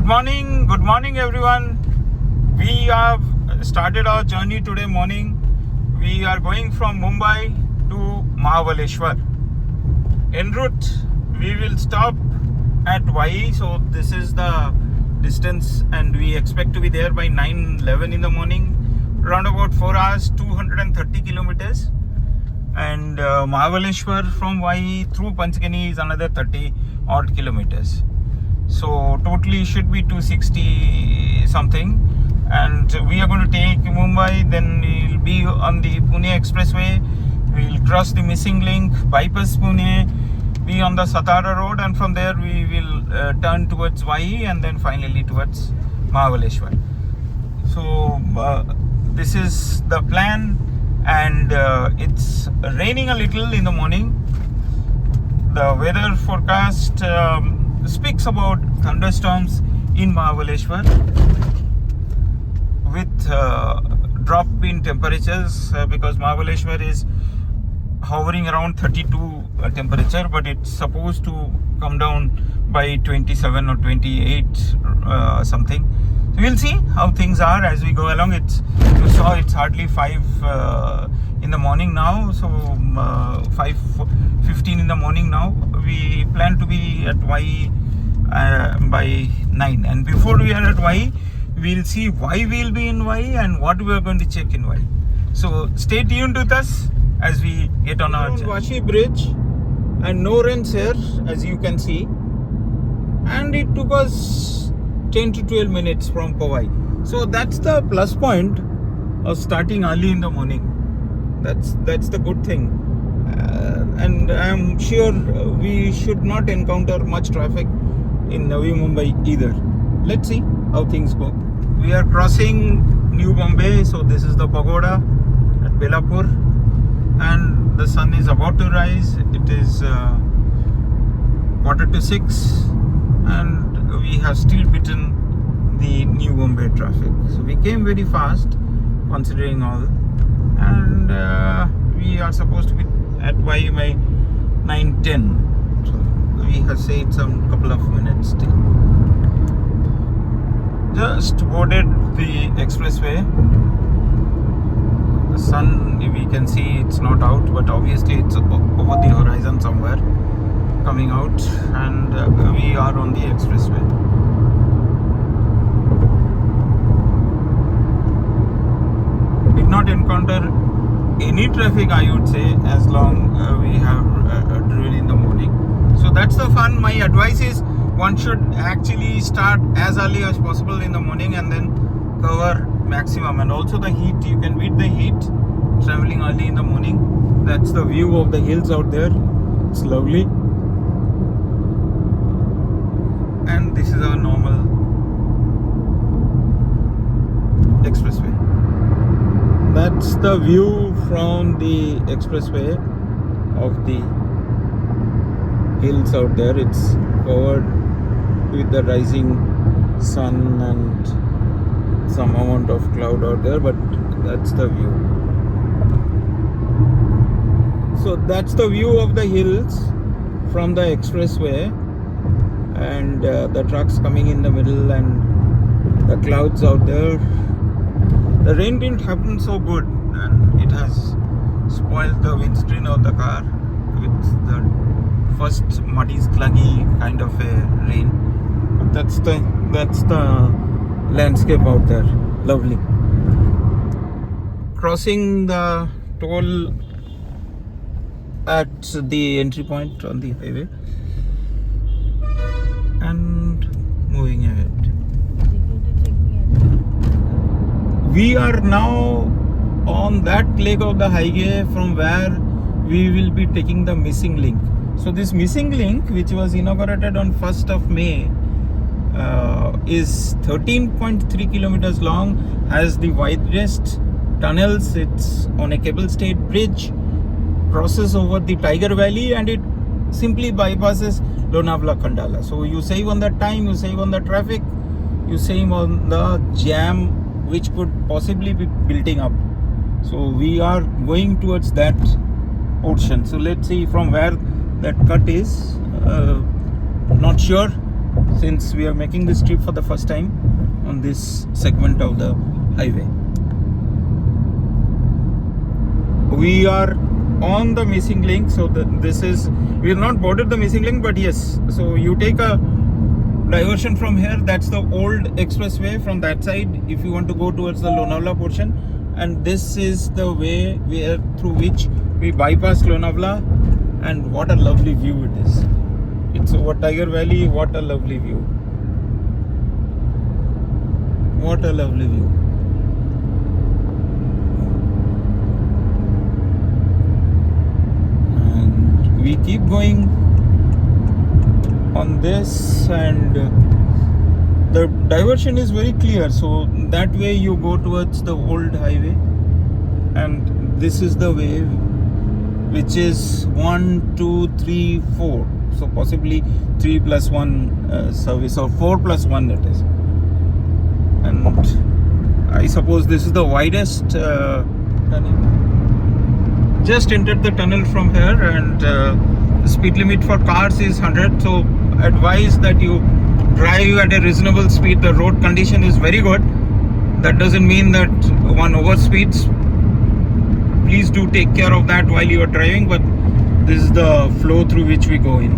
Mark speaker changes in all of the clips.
Speaker 1: Good morning everyone. We have started our journey today morning. We are going from Mumbai to Mahabaleshwar. En route, we will stop at Wai. So this is the distance and we expect to be there by 9:11 in the morning. Around about 4 hours, 230 kilometers. And Mahabaleshwar from Wai through Panchgani is another 30 odd kilometers. So totally should be 260 something, and we are going to take Mumbai, then we'll be on the Pune expressway, we'll cross the missing link, bypass Pune, be on the Satara road, and from there we will turn towards Wai and then finally towards Mahabaleshwar. So this is the plan, and it's raining a little in the morning. The weather forecast speaks about thunderstorms in Mahabaleshwar with drop in temperatures because Mahabaleshwar is hovering around 32 temperature, but it's supposed to come down by 27 or 28 something. So we'll see how things are as we go along. You saw it's hardly 5 in the morning now, so 5:15 in the morning now. We plan to be at Wai by 9, and before we are at Wai, we'll see why we'll be in Wai and what we are going to check in Wai. So stay tuned with us as we get on our journey. Vashi Bridge, and no rains here as you can see, and it took us 10 to 12 minutes from Powai. So that's the plus point of starting early in the morning. That's the good thing, and I'm sure we should not encounter much traffic in Navi Mumbai either. Let's see how things go. We are crossing New Bombay, so this is the pagoda at Belapur, and the sun is about to rise. It is 5:45, and we have still beaten the New Bombay traffic. So we came very fast considering all, and we are supposed to be at Wai by 9:10. So we have saved some couple of minutes still. Just boarded the expressway. The sun, we can see it's not out, but obviously it's over the horizon somewhere coming out, and we are on the expressway. Did not encounter any traffic, I would say, as long we have driven in the morning. So that's the fun. My advice is one should actually start as early as possible in the morning and then cover maximum. And also the heat, you can beat the heat traveling early in the morning. That's the view of the hills out there. It's lovely. And this is our normal expressway. That's the view from the expressway of the hills out there. It's covered with the rising sun and some amount of cloud out there, but that's the view. So that's the view of the hills from the expressway, and the trucks coming in the middle and the clouds out there. The rain didn't happen so good, and it has spoiled the windscreen of the car with the first muddy, sluggy kind of a rain. But that's the landscape out there. Lovely. Crossing the toll at the entry point on the highway and moving ahead. We are now on that leg of the highway from where we will be taking the missing link. So this missing link, which was inaugurated on 1st of May, is 13.3 kilometers long, has the widest tunnels. It's on a cable-stayed bridge, crosses over the Tiger Valley, and it simply bypasses Lonavala Khandala. So you save on the time, you save on the traffic, you save on the jam which could possibly be building up. So we are going towards that portion. So let's see from where that cut is. Not sure, since we are making this trip for the first time on this segment of the highway. We are on the missing link, so we have not boarded the missing link, but yes, so you take a diversion from here. That's the old expressway from that side if you want to go towards the Lonavala portion, and this is the way through which we bypass Lonavala. And what a lovely view it is. It's over Tiger Valley. What a lovely view. What a lovely view. And we keep going on this, and the diversion is very clear. So that way you go towards the old highway, and this is the way, which is 1, 2, 3, 4. So possibly 3 plus 1 service, or 4 plus 1 it is. And I suppose this is the widest tunnel. Just entered the tunnel from here, and the speed limit for cars is 100. So advise that you drive at a reasonable speed. The road condition is very good. That doesn't mean that one overspeeds. Please do take care of that while you are driving, but this is the flow through which we go in.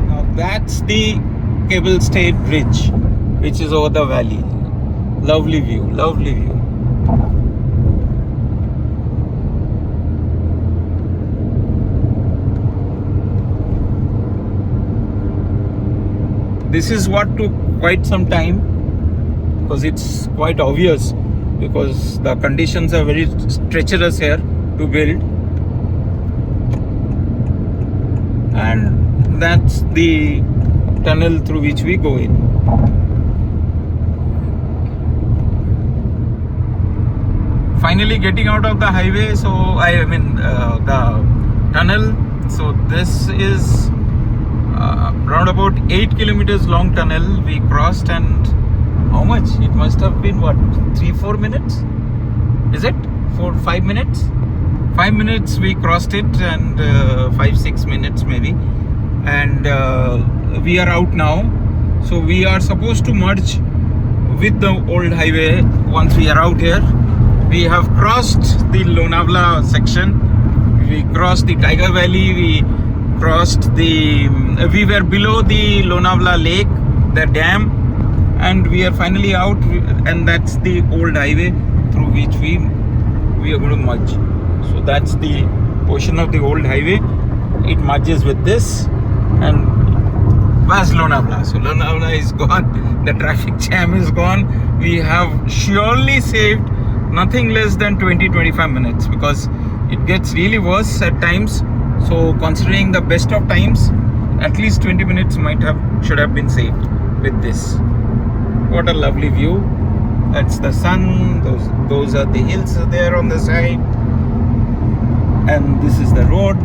Speaker 1: Now that's the Cable Stayed Bridge, which is over the valley. Lovely view, lovely view. This is what took quite some time, because it's quite obvious, because the conditions are very treacherous here to build. And that's the tunnel through which we go in. Finally getting out of the highway, so the tunnel. So this is around about 8 kilometers long tunnel we crossed, and how much? It must have been what, 3-4 minutes? Is it 4-5 minutes? 5 minutes we crossed it, and 5-6 minutes maybe, and we are out now. So we are supposed to merge with the old highway once we are out here. We have crossed the Lonavala section, we crossed the Tiger Valley, we were below the Lonavala lake, the dam, and we are finally out, and that's the old highway through which we are going to merge. So that's the portion of the old highway. It merges with this, and where's Lonavala? So Lonavala is gone, the traffic jam is gone. We have surely saved nothing less than 20-25 minutes, because it gets really worse at times. So considering the best of times, at least 20 minutes should have been saved with this. What a lovely view. That's the sun. Those are the hills there on the side, and this is the road,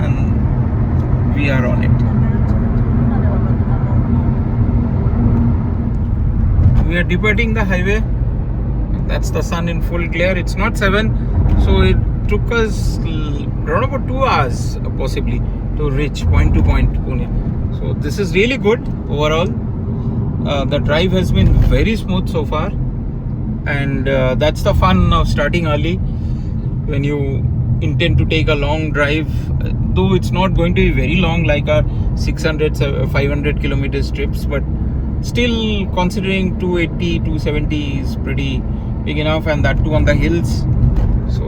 Speaker 1: and we are on it. We are departing the highway. That's the sun in full glare. It's not 7, so it took us around about 2 hours possibly to reach point to point Pune. So this is really good overall. The drive has been very smooth so far, and that's the fun of starting early when you intend to take a long drive, though it's not going to be very long like our 600-500 kilometers trips, but still considering 280-270 is pretty big enough, and that too on the hills. So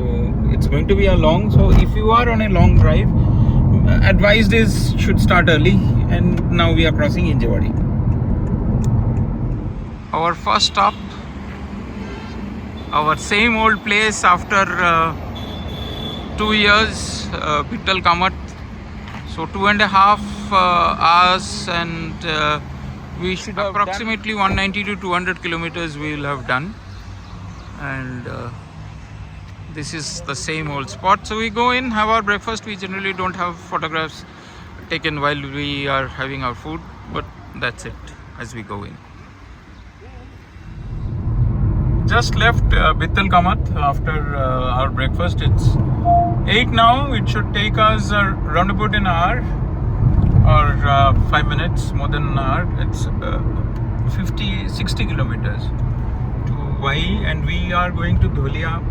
Speaker 1: it's going to be a long, so if you are on a long drive, advised is should start early. And now we are crossing Injawadi. Our first stop, our same old place after 2 years, Vittal Kamat. So 2.5 hours, and we should have approximately 190 to 200 kilometers we will have done. And this is the same old spot. So we go in, have our breakfast. We generally don't have photographs taken while we are having our food, but that's it as we go in. Just left Vittal Kamat after our breakfast. It's 8 now. It should take us around about an hour. or 5 minutes, more than an hour. It's 60 kilometers to Wai, and we are going to Dhulia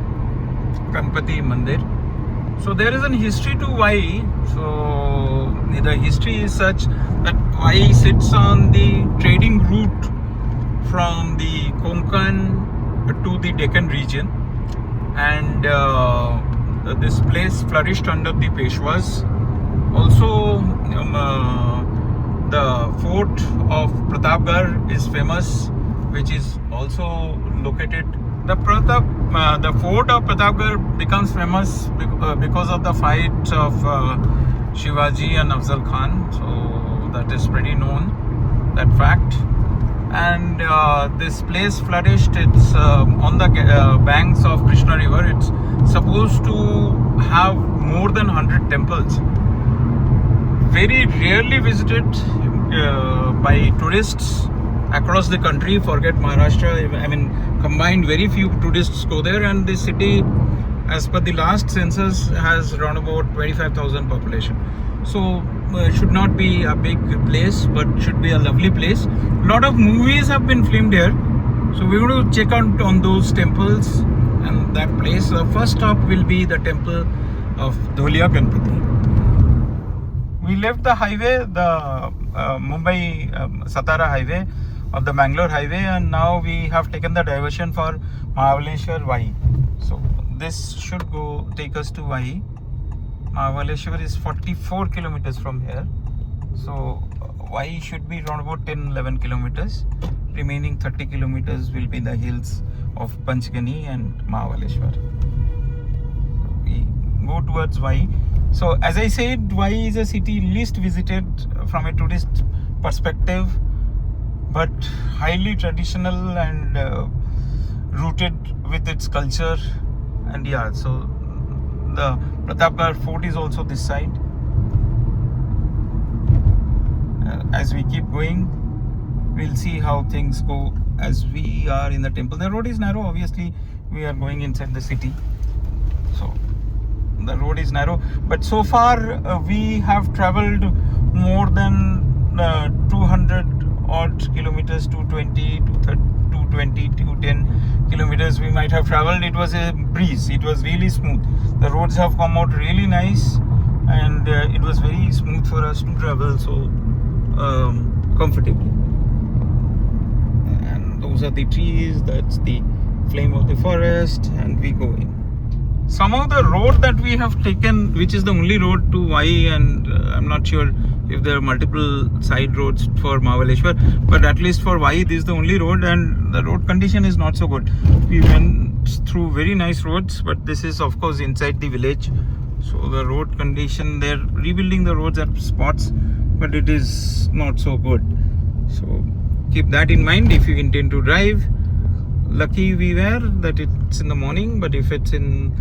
Speaker 1: Ganpati Mandir. So there is a history to Wai. So the history is such that Wai sits on the trading route from the Konkan to the Deccan region, and this place flourished under the Peshwas. Also, the fort of Pratapgarh is famous, which is also located. The fort of Pratapgarh becomes famous because of the fight of Shivaji and Afzal Khan. So that is pretty known, that fact. And this place flourished. It's on the banks of Krishna River. It's supposed to have more than 100 temples. Very rarely visited by tourists across the country. Forget Maharashtra. I mean, combined, very few tourists go there, and the city, as per the last census, has around about 25,000 population. So should not be a big place, but should be a lovely place. A lot of movies have been filmed here, so we're going to check out on those temples and that place. The first stop will be the temple of Dhulia Ganpati. We left the highway, the Mumbai Satara highway of the Bangalore highway, and now we have taken the diversion for Mahabaleshwar Wai. So this should take us to Wai. Mahabaleshwar is 44 kilometers from here. So Wai should be around about 10-11 kilometers. Remaining 30 kilometers will be the hills of Panchgani and Mahabaleshwar. We go towards Wai. So as I said, Wai is a city least visited from a tourist perspective, but highly traditional and rooted with its culture. And yeah, so the Pratapgarh fort is also this side. As we keep going, we'll see how things go as we are in the temple. The road is narrow. Obviously, we are going inside the city, so the road is narrow. But so far, we have traveled more than 200 odd kilometers, 220, 210 kilometers we might have traveled. It was a breeze. It was really smooth. The roads have come out really nice, and it was very smooth for us to travel so comfortably. And those are the trees. That's the flame of the forest, and we go in. Some of the road that we have taken, which is the only road to Wai, and I'm not sure if there are multiple side roads for Mahabaleshwar, but at least for Wai, this is the only road, and the road condition is not so good. We went through very nice roads, but this is of course inside the village, so the road condition, they're rebuilding the roads at spots, but it is not so good. So keep that in mind if you intend to drive. Lucky we were that it's in the morning, but if it's in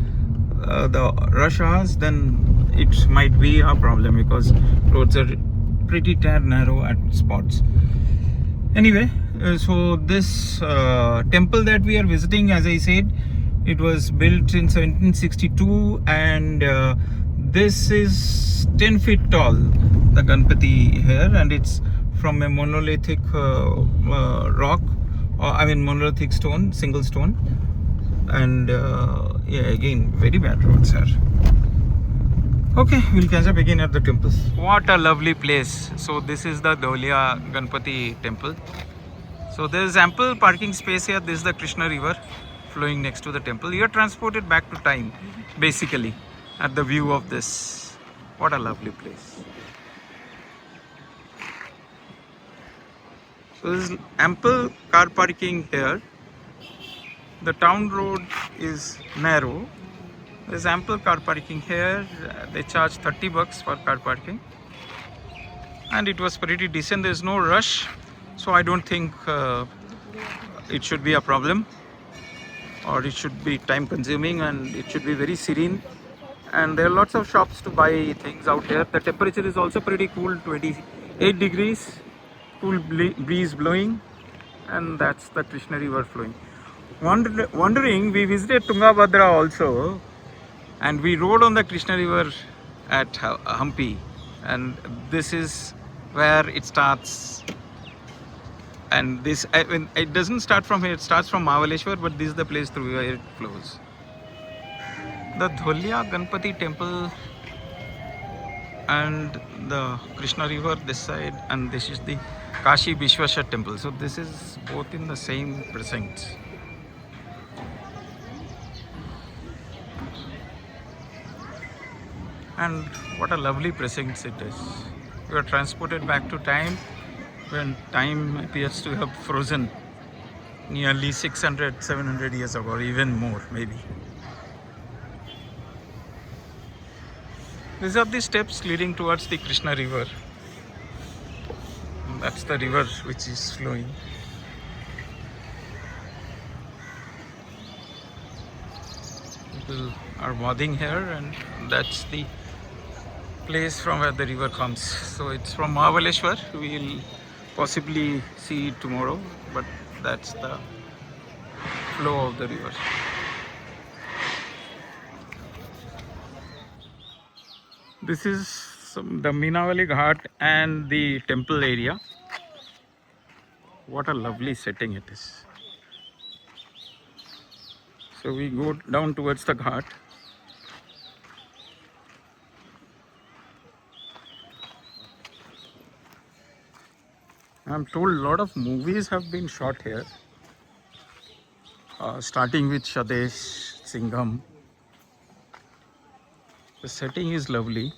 Speaker 1: the rush hours, then it might be a problem because roads are pretty narrow at spots. Anyway, so this temple that we are visiting, as I said, it was built in 1762, and this is 10 feet tall, the Ganpati here, and it's from a monolithic rock, monolithic stone, single stone. And yeah, again, very bad roads here. Okay, we'll catch up again at the temple. What a lovely place. So this is the Dhulia Ganpati temple. So there is ample parking space here. This is the Krishna River flowing next to the temple. You are transported back to time, basically, at the view of this. What a lovely place. So there is ample car parking here. The town road is narrow. There's ample car parking here. They charge 30 bucks for car parking, and it was pretty decent. There's no rush, so I don't think it should be a problem, or it should be time consuming, and it should be very serene. And there are lots of shops to buy things out here. The temperature is also pretty cool, 28 degrees, cool breeze blowing, and that's the Krishna River flowing. Wondering, we visited Tungabhadra also, and we rode on the Krishna River at Hampi, and this is where it starts. And this, I mean, it doesn't start from here, it starts from Mahabaleshwar, but this is the place through where it flows. The Dholia Ganpati temple and the Krishna river this side, and this is the Kashi Vishweshwar temple. So this is both in the same precinct. And what a lovely precinct it is. We are transported back to time when time appears to have frozen nearly 600, 700 years ago, or even more maybe. These are the steps leading towards the Krishna river. That's the river which is flowing. People are bathing here, and that's the place from where the river comes. So it's from Mahabaleshwar. We'll possibly see it tomorrow, but that's the flow of the river. This is the Minavali Ghat and the temple area. What a lovely setting it is. So we go down towards the Ghat. I'm told a lot of movies have been shot here, starting with Shadesh, Singham. The setting is lovely.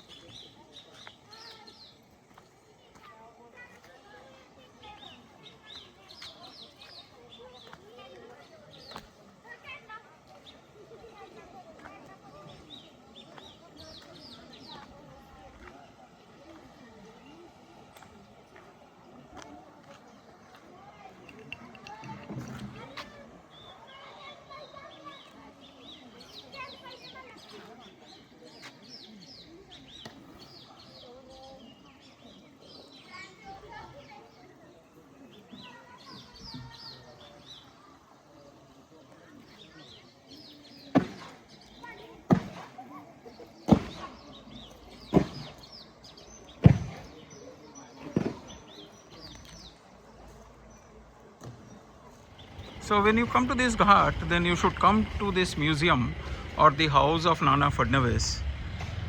Speaker 1: So when you come to this Ghat, then you should come to this museum or the house of Nana Fadnavis.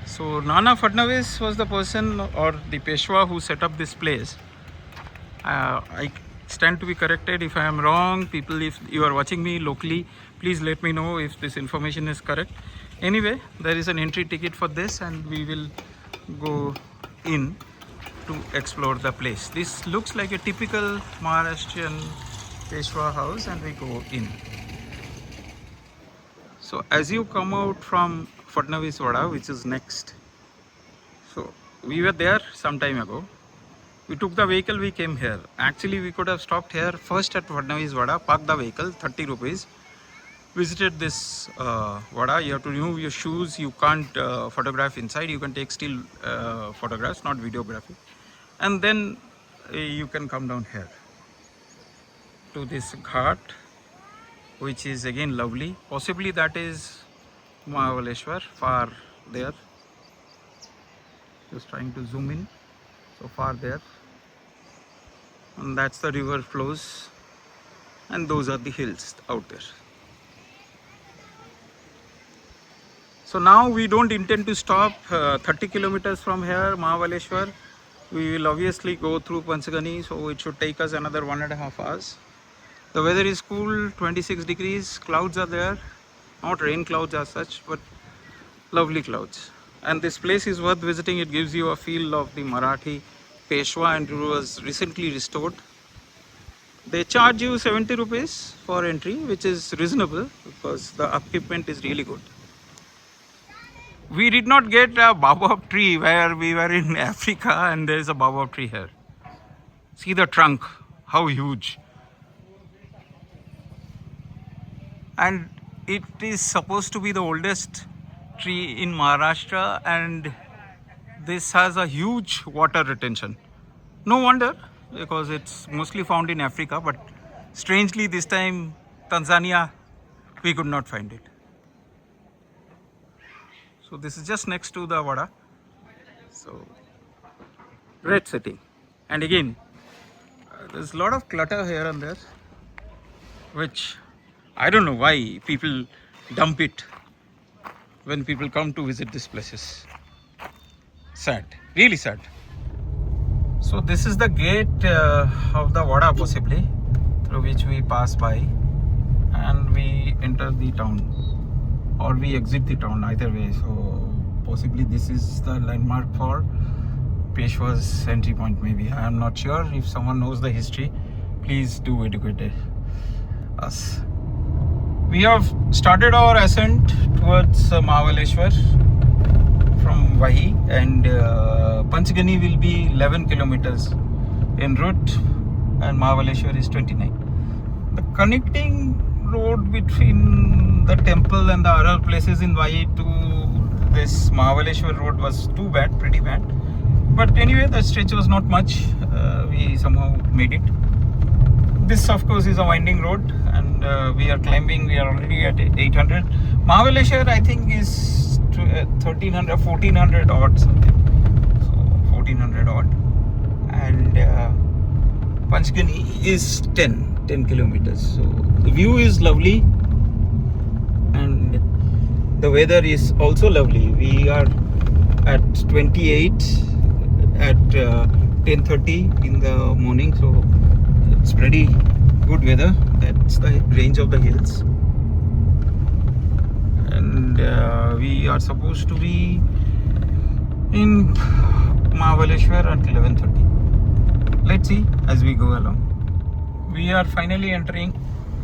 Speaker 1: So Nana Fadnavis was the person or the Peshwa who set up this place. I stand to be corrected if I am wrong. People, if you are watching me locally, please let me know if this information is correct. Anyway, there is an entry ticket for this, and we will go in to explore the place. This looks like a typical Maharashtrian Peshwa house, and we go in. So as you come out from Fadnavis Vada, which is next, so we were there some time ago. We took the vehicle, we came here. Actually, we could have stopped here first at Fadnavis Vada, parked the vehicle, 30 rupees. Visited this Vada. You have to remove your shoes. You can't photograph inside. You can take still photographs, not videography. And then you can come down here to this Ghat, which is again lovely. Possibly that is Mahabaleshwar, far there. Just trying to zoom in. So far there. And that's the river flows. And those are the hills out there. So now we don't intend to stop 30 kilometers from here, Mahabaleshwar. We will obviously go through Panchgani, so it should take us another 1.5 hours. The weather is cool, 26 degrees, clouds are there. Not rain clouds as such, but lovely clouds. And this place is worth visiting. It gives you a feel of the Marathi Peshwa, and it was recently restored. They charge you 70 rupees for entry, which is reasonable because the equipment is really good. We did not get a baobab tree where we were in Africa, and there is a baobab tree here. See the trunk, how huge. And it is supposed to be the oldest tree in Maharashtra, and this has a huge water retention. No wonder, because it's mostly found in Africa, but strangely this time Tanzania, we could not find it. So this is just next to the Vada. So great setting. And again, there's a lot of clutter here and there, which I don't know why people dump it when people come to visit these places. Sad, really sad. So this is the gate of the Vada, possibly, through which we pass by and we enter the town, or we exit the town, either way. So possibly this is the landmark for Peshwa's entry point, maybe. I am not sure. If someone knows the history, please do educate us. We have started our ascent towards Mahabaleshwar from Wahi, and Panchgani will be 11 kilometers en route and Mahabaleshwar is 29. The connecting road between the temple and the other places in Wahi to this Mahabaleshwar road was too bad, pretty bad. But anyway, the stretch was not much. We somehow made it. This, of course, is a winding road, and we are climbing. We are already at 800. Mahabaleshwar, I think, is 1300, 1400 odd something. So 1400 odd. And Panchgani is 10 kilometers. So the view is lovely, and the weather is also lovely. We are at 28 at 10:30 in the morning, so it's pretty good weather. That's the range of the hills, and we are supposed to be in Mahabaleshwar at 11:30. Let's see as we go along. We are finally entering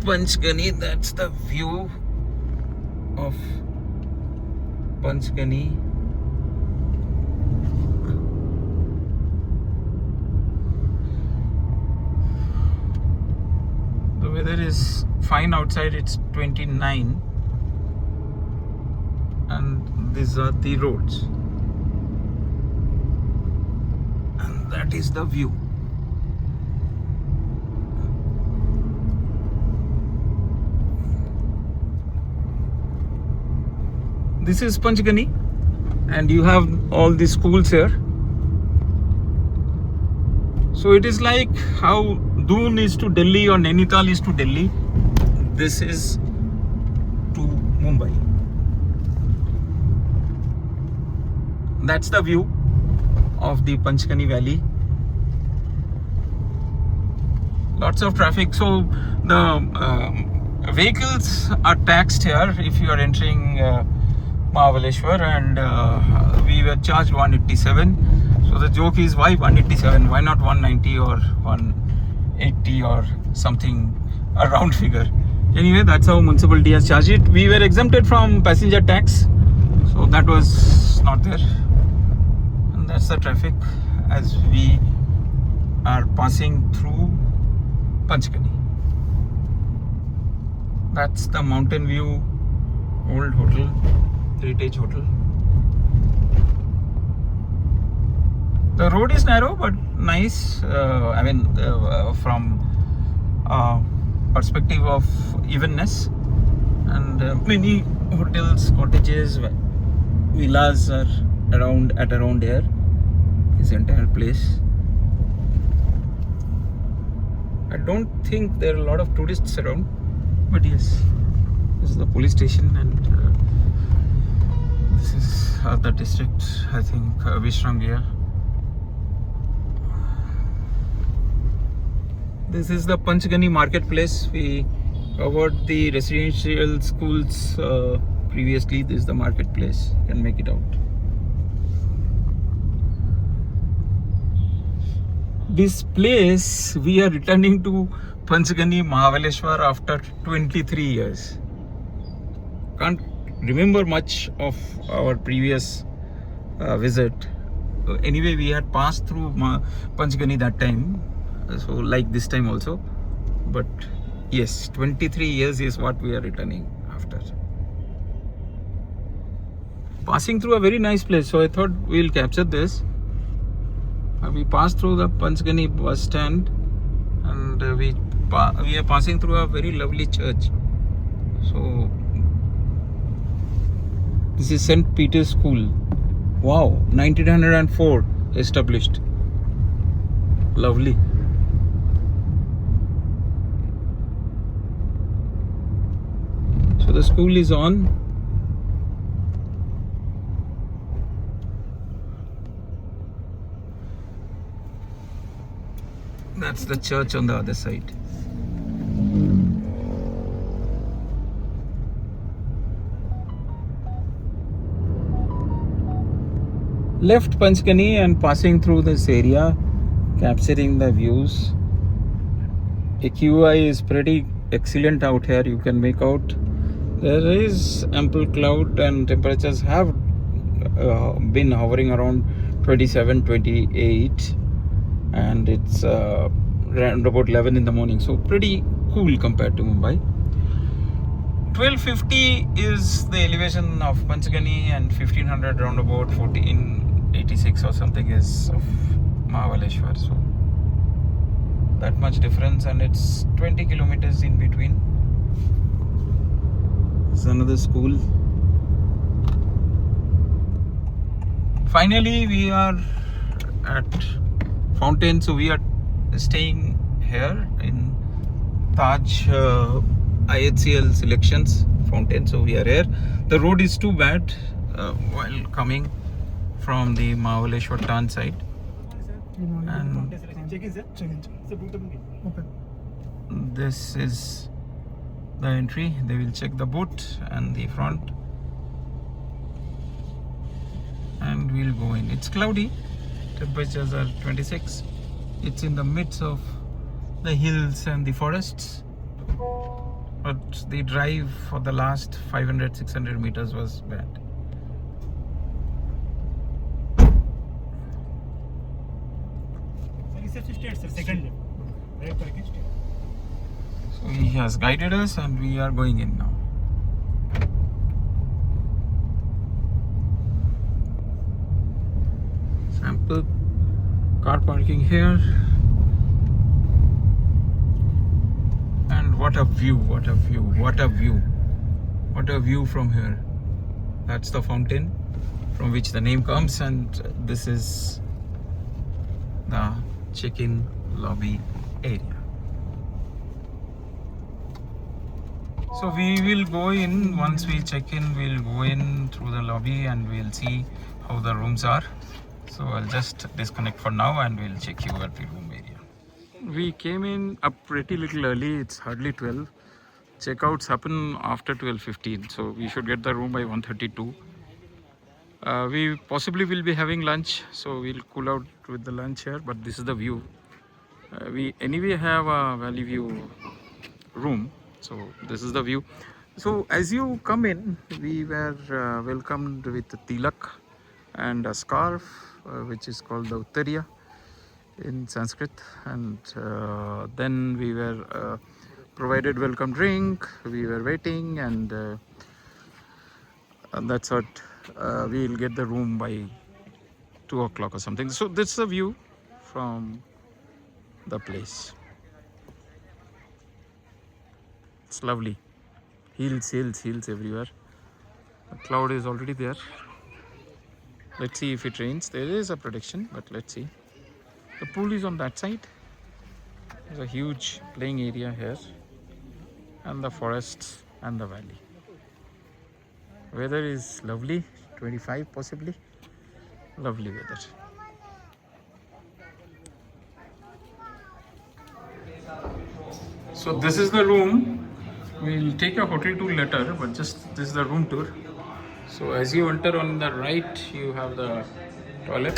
Speaker 1: Panchgani. That's the view of Panchgani. The weather is fine outside. It's 29, and these are the roads, and that is the view. This is Panchgani, and you have all the schools here. So it is like how Doon is to Delhi or Nainital is to Delhi. This is to Mumbai. That's the view of the Panchgani Valley. Lots of traffic. So the vehicles are taxed here if you are entering Mahabaleshwar, and we were charged 187. So the joke is, why 187? Why not 190 or 180 or something, a round figure? Anyway, that's how municipality has charged it. We were exempted from passenger tax, so that was not there. And that's the traffic as we are passing through Panchgani. That's the mountain view, old hotel, Heritage Hotel. The road is narrow but nice. I mean, from perspective of evenness, and many hotels, cottages, villas are around here. This entire place. I don't think there are a lot of tourists around, but yes, this is the police station, and this is the district, I think, Vishramgir. This is the Panchgani marketplace. We covered the residential schools previously. This is the marketplace. You can make it out. This place, we are returning to Panchgani Mahabaleshwar after 23 years. Can't remember much of our previous visit. Anyway, we had passed through Panchgani that time, so like this time also. But yes, 23 years is what we are returning after. Passing through a very nice place, so I thought we'll capture this. We passed through the Panchgani bus stand, and we are passing through a very lovely church. So this is St. Peter's School. Wow, 1904 established. Lovely. So the school is on. That's the church on the other side. Left Panchgani and passing through this area, capturing the views. AQI is pretty excellent out here. You can make out there is ample cloud and temperatures have been hovering around 27, 28, and it's around about 11 in the morning. So pretty cool compared to Mumbai. 1250 is the elevation of Panchgani, and 1500 round about 1486 or something is of Mahabaleshwar. So that much difference, and it's 20 kilometers in between. This is another school. Finally, we are at Fountain. So we are staying here in Taj IHCL Selections Fountain. So we are here. The road is too bad while coming from the Mahabaleshwar turn side. And this is the entry. They will check the boot and the front, and we'll go in. It's cloudy. Temperatures are 26. It's in the midst of the hills and the forests, but the drive for the last 500-600 meters was bad. So he has guided us and we are going in now. Sample car parking here. And what a view, what a view, what a view. What a view from here. That's the fountain from which the name comes, and this is the check-in lobby area. So we will go in. Once we check in, we'll go in through the lobby and we'll see how the rooms are. So I'll just disconnect for now and we'll check you at the room area. We came in a pretty little early. It's hardly 12. Checkouts happen after 12:15, so we should get the room by 1:32. We possibly will be having lunch, so we'll cool out with the lunch here. But this is the view. We anyway have a valley view room, so this is the view. So as you come in, we were welcomed with a tilak and a scarf, which is called the uttariya in Sanskrit, and then we were provided welcome drink. We were waiting, and that's what we'll get the room by 2 o'clock or something. So this is the view from the place. It's lovely. Hills, hills, hills everywhere. The cloud is already there. Let's see if it rains. There is a prediction, but let's see. The pool is on that side. There's a huge playing area here, and the forests and the valley. Weather is lovely, 25 possibly. Lovely weather. So this is the room. We'll take a hotel tour later, but just this is the room tour. So as you enter, on the right you have the toilet.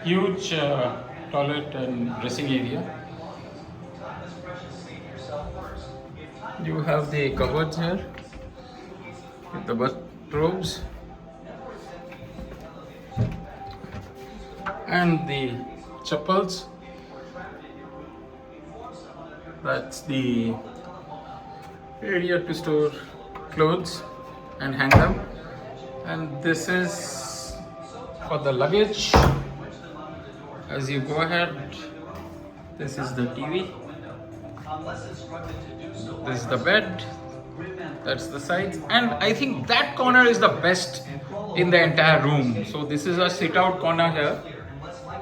Speaker 1: Huge toilet and dressing area. You have the cupboards here with the bathrobes and the chappals. That's the area to store clothes and hang them. And this is for the luggage. As you go ahead, this is the TV. This is the bed. That's the sides. And I think that corner is the best in the entire room. So this is a sit out corner here,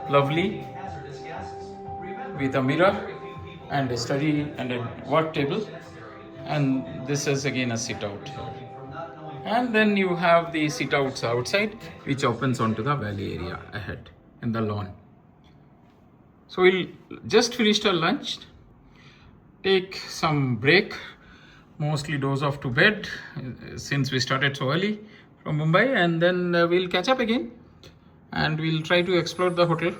Speaker 1: lovely, with a mirror and a study and a work table, and this is again a sit out here. And then you have the sit outs outside, which opens onto the valley area ahead in the lawn. So we'll just finished our lunch, take some break, mostly doze off to bed since we started so early from Mumbai, and then we'll catch up again and we'll try to explore the hotel,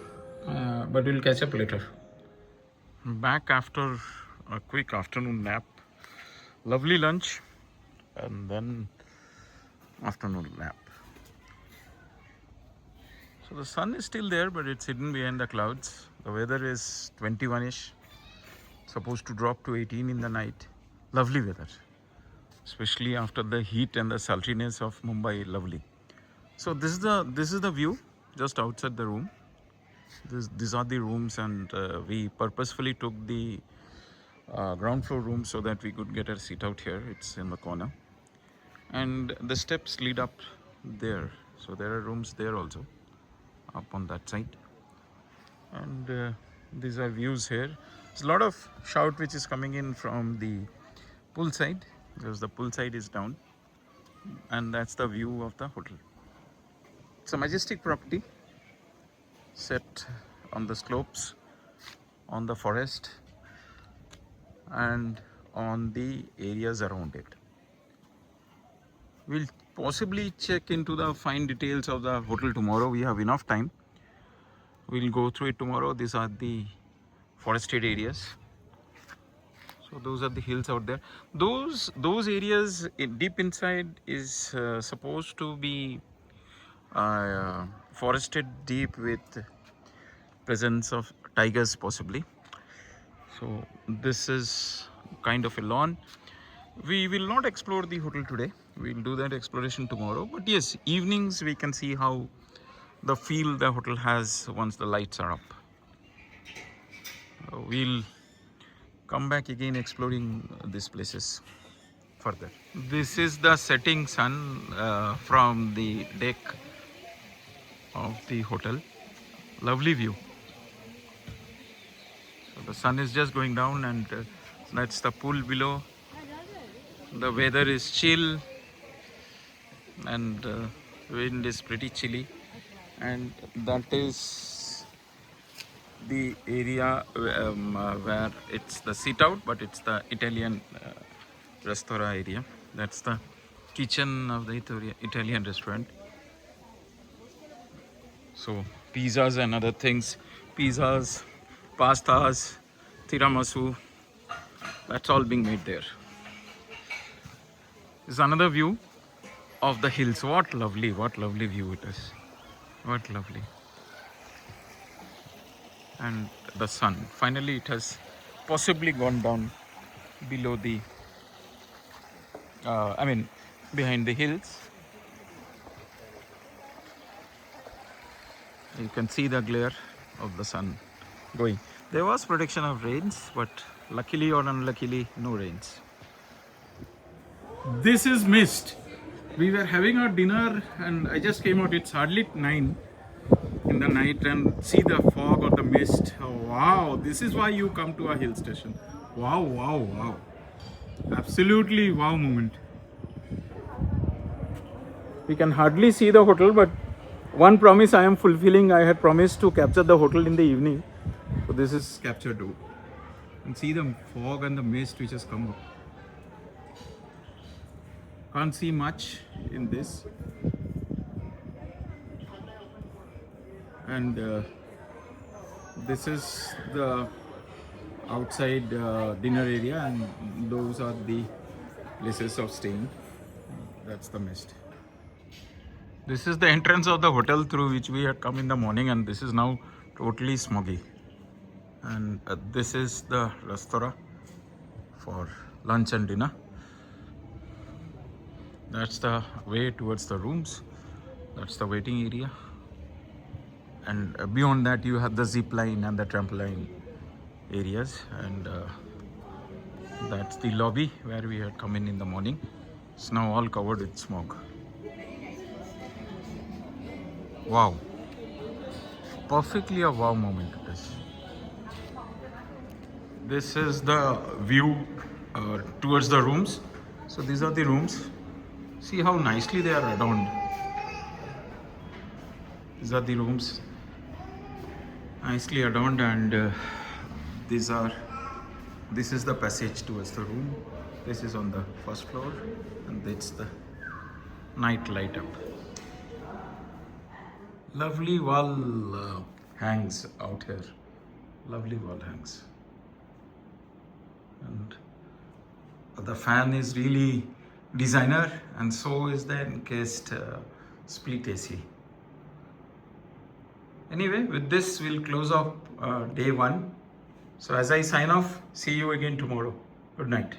Speaker 1: but we'll catch up later. Back after a quick afternoon nap, lovely lunch, and then afternoon nap. So the sun is still there, but it's hidden behind the clouds. The weather is 21ish, supposed to drop to 18 in the night. Lovely weather, especially after the heat and the sultriness of Mumbai. Lovely. So this is the view just outside the room. These are the rooms, and we purposefully took the ground floor room so that we could get a seat out here. It's in the corner, and the steps lead up there. So there are rooms there also, up on that side. And these are views here. There's a lot of shout which is coming in from the pool side, because the pool side is down, and that's the view of the hotel. It's a majestic property set on the slopes, on the forest, and on the areas around it. We'll possibly check into the fine details of the hotel tomorrow. We have enough time. We'll go through it tomorrow. These are the forested areas. So those are the hills out there. Those areas deep inside is supposed to be forested deep with presence of tigers possibly. So this is kind of a lawn. We will not explore the hotel today. We'll do that exploration tomorrow. But yes, evenings we can see how the feel the hotel has once the lights are up. We'll come back again exploring these places further. This is the setting sun from the deck of the hotel. Lovely view. So the sun is just going down, and that's the pool below. The weather is chill, and wind is pretty chilly, and that is the area where it's the sit out, but it's the Italian restaurant area. That's the kitchen of the Italian restaurant. So pizzas and other things, pizzas, pastas, tiramisu, that's all being made there. This is another view of the hills. What lovely view it is. What lovely. And the sun. Finally it has possibly gone down below the, behind the hills. You can see the glare of the sun going. There was prediction of rains, but luckily or unluckily, no rains. This is mist. We were having our dinner and I just came out. It's hardly 9 in the night, and see the fog or the mist. Oh, wow, this is why you come to a hill station. Wow. Absolutely wow moment. We can hardly see the hotel, but one promise I am fulfilling. I had promised to capture the hotel in the evening. So this is captured too. And see the fog and the mist which has come up. Can't see much in this. And this is the outside dinner area, and those are the places of staying. That's the mist. This is the entrance of the hotel through which we had come in the morning, and this is now totally smoggy. And this is the restaurant for lunch and dinner. That's the way towards the rooms. That's the waiting area. And beyond that you have the zip line and the trampoline areas. And that's the lobby where we had come in the morning. It's now all covered with smog. Wow. Perfectly a wow moment it is. This is the view towards the rooms. So these are the rooms. See how nicely they are adorned. These are the rooms, nicely adorned, and these are. This is the passage towards the room. This is on the first floor, and it's the night light up. Lovely wall hangs out here. Lovely wall hangs, and the fan is really designer, and so is the encased split AC. Anyway, with this we'll close off day one. So as I sign off, see you again tomorrow. Good night.